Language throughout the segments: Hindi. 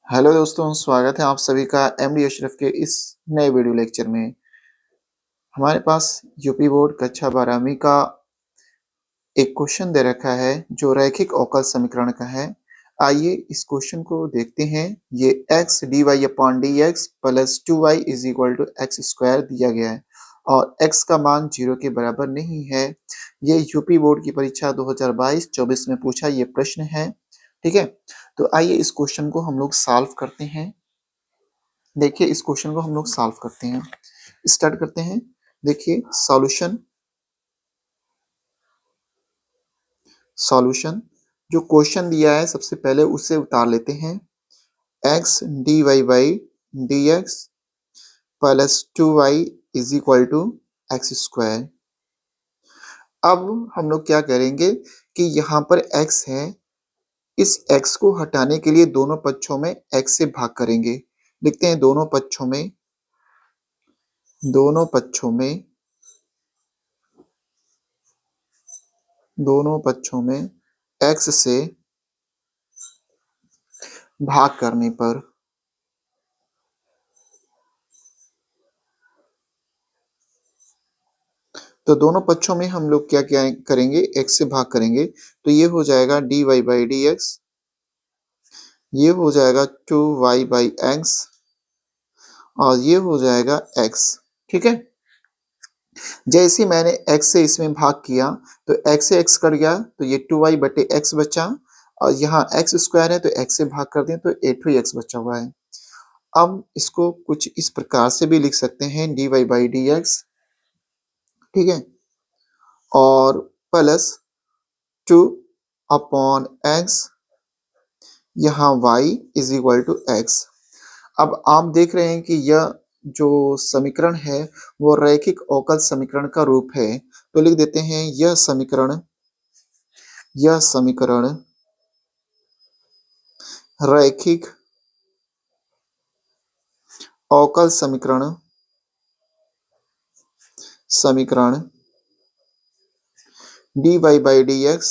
हेलो दोस्तों, स्वागत है आप सभी का एमडी अशरफ के इस नए वीडियो लेक्चर में। हमारे पास यूपी बोर्ड कक्षा 12वीं का एक क्वेश्चन दे रखा है जो रैखिक अवकल समीकरण का है। आइए इस क्वेश्चन को देखते हैं। ये x dy upon dx plus 2y is equal to x square दिया गया है और x का मान 0 के बराबर नहीं है। ये यूपी बोर्ड की परीक्षा 2022-24 में पूछा ये प्रश्न है। ठीक है, तो आइए इस क्वेश्चन को हम लोग सॉल्व करते हैं। देखिए इस क्वेश्चन को हम लोग सॉल्व करते हैं। स्टार्ट करते हैं। देखिए सॉल्यूशन सॉल्यूशन जो क्वेश्चन दिया है सबसे पहले उसे उतार लेते हैं। x dy by dx plus 2y is equal to x square. अब हम लोग क्या करेंगे कि यहाँ पर x है, इस x को हटाने के लिए दोनों पक्षों में x से भाग करेंगे। लिखते हैं दोनों पक्षों में x से भाग करने पर तो दोनों पक्षों में हम लोग क्या क्या करेंगे, x से भाग करेंगे। तो ये हो जाएगा dy बाई dx, ये हो जाएगा 2y बाई एक्स और ये हो जाएगा x। ठीक है, जैसे मैंने x से इसमें भाग किया तो x से x कट गया तो ये 2y बटे x बचा और यहाँ x स्क्वायर है तो x से भाग कर दें तो 8x बचा हुआ है। अब इसको कुछ इस प्रकार से भी लिख सकते हैं dy बाई dx, ठीक है, और प्लस 2 अपॉन x, यहाँ y is equal to x। अब आप देख रहे हैं कि यह जो समीकरण है वो रैखिक अवकल समीकरण का रूप है। तो लिख देते हैं यह समीकरण रैखिक अवकल समीकरण dy by dx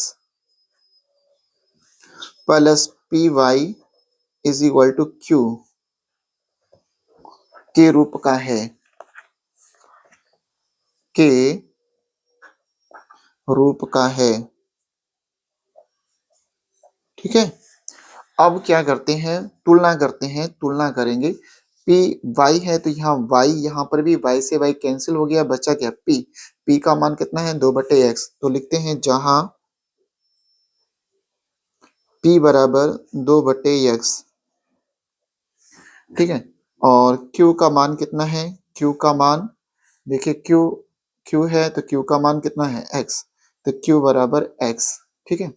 plus py is equal to q के रूप का है, के रूप का है। ठीक है, अब क्या करते हैं, तुलना करेंगे। पी वाई है तो यहाँ वाई, यहाँ पर भी वाई से वाई कैंसिल हो गया, बचा क्या पी। पी का मान कितना है 2/x। तो लिखते हैं जहां पी बराबर 2/x। ठीक है, और क्यू का मान कितना है, क्यू का मान देखिए क्यू है तो क्यू का मान कितना है x, तो क्यू बराबर x। ठीक है,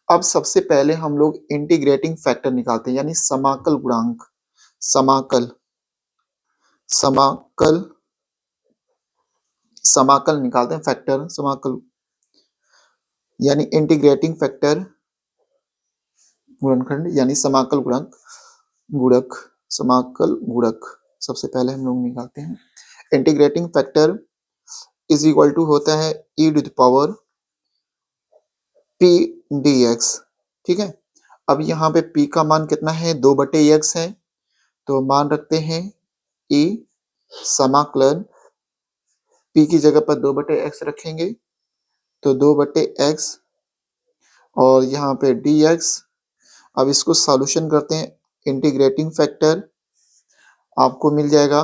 अब सबसे पहले हम लोग इंटीग्रेटिंग फैक्टर निकालते हैं यानी समाकल गुणांक। समाकल समाकल समाकल निकालते हैं, फैक्टर समाकल यानी इंटीग्रेटिंग फैक्टर गुणनखंड यानी समाकल गुणक सबसे पहले हम लोग निकालते हैं। Integrating factor is equal to होता है e to the power p dx। ठीक है, अब यहाँ पे p का मान कितना है 2/x है तो मान रखते हैं e समाकलन p की जगह पर 2/x रखेंगे तो 2/x और यहाँ पे dx। अब इसको सॉल्यूशन करते हैं, इंटीग्रेटिंग फैक्टर आपको मिल जाएगा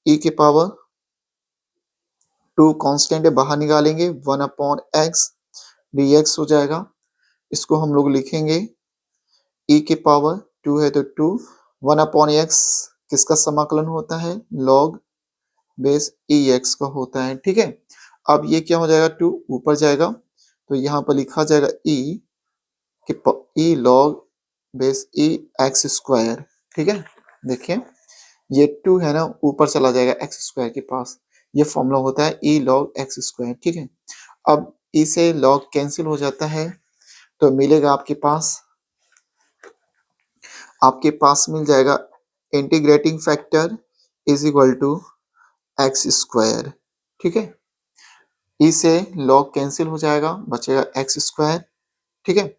e के पावर 2 कांस्टेंट है बाहर निकालेंगे 1/x dx हो जाएगा। इसको हम लोग लिखेंगे e के पावर 2 है तो 2 1/x किसका समाकलन होता है log बेस ex का होता है। ठीक है, अब ये क्या हो जाएगा 2 ऊपर जाएगा तो यहाँ पर लिखा जाएगा e log base e x square. ठीक है, देखिए ये 2 है ना ऊपर चला जाएगा एक्स स्क्वायर के पास, ये फॉर्मूला होता है e log एक्स स्क्वायर। ठीक है, अब e से log कैंसिल हो जाता है तो मिलेगा आपके पास मिल जाएगा integrating factor is equal to x square. ठीक है, e से log कैंसिल हो जाएगा बचेगा एक्स स्क्वायर। ठीक है,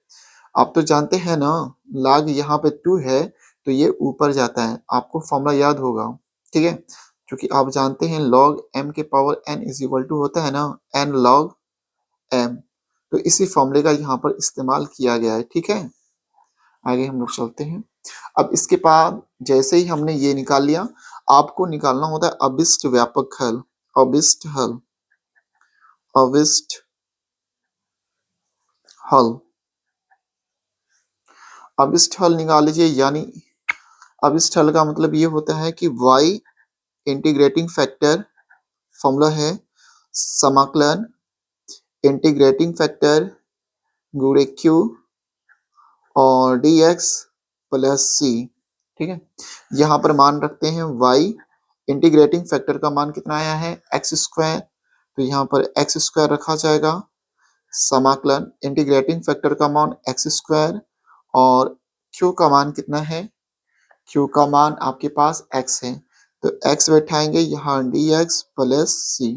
आप तो जानते हैं ना log यहाँ पे 2 है तो ये ऊपर जाता है। आपको फॉर्मूला याद होगा, ठीक है? क्योंकि आप जानते हैं log m के power n is equal to होता है ना n log m, तो इसी फॉर्मूले का यहाँ पर इस्तेमाल किया गया है, ठीक है? आगे हम लोग चलते हैं। अब इसके बाद जैसे ही हमने ये निकाल लिया, आपको निकालना होता है अभिष्ट व्यापक हल। अभिष्ट हल, अभिष्ट हल, अभिष्ट हल निकाल लीजिए। यानी अभिष्ट हल का मतलब ये होता है कि y इंटीग्रेटिंग फैक्टर, फॉर्मूला है समाकलन इंटीग्रेटिंग फैक्टर गुणे q और dx प्लस c, ठीक है? यहाँ पर मान रखते हैं y इंटीग्रेटिंग फैक्टर का मान कितना आया है एक्स स्क्वायर, तो यहाँ पर एक्स स्क्वायर रखा जाएगा। समाकलन इंटीग्रेटिंग फैक्टर का मान एक्स स्क्वायर और q का मान कितना है, q का मान आपके पास x है, तो x बैठाएंगे यहाँ dx प्लस c,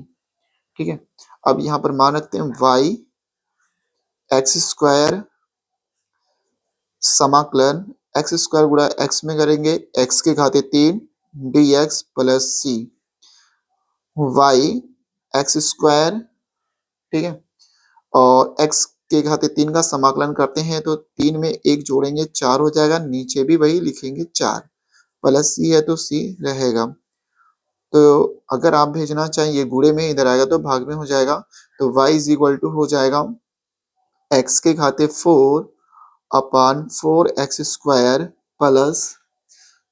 ठीक है? अब यहाँ पर मान रखते हैं y एक्स स्क्वायर समाकलन एक्स स्क्वायर गुणा एक्स में करेंगे x के घाते 3 dx plus c, y x square, ठीक है? और x के घाते 3 का समाकलन करते हैं तो 3 में 1 जोड़ेंगे 4 हो जाएगा, नीचे भी वही लिखेंगे 4 प्लस c है तो c रहेगा। तो अगर आप भेजना चाहें ये गुणे में इधर आएगा तो भाग में हो जाएगा, तो y इज इक्वल टू हो जाएगा x के घाते 4 अपान 4x स्क्वायर प्लस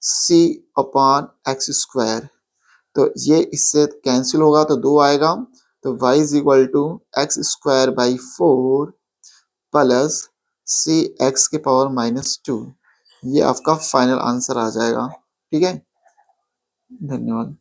c अपान एक्स स्क्वायर। तो ये इससे कैंसिल होगा तो 2 आएगा, तो y is equal to x square by 4 plus c x के पावर -2। ये आपका फाइनल आंसर आ जाएगा, ठीक है? धन्यवाद।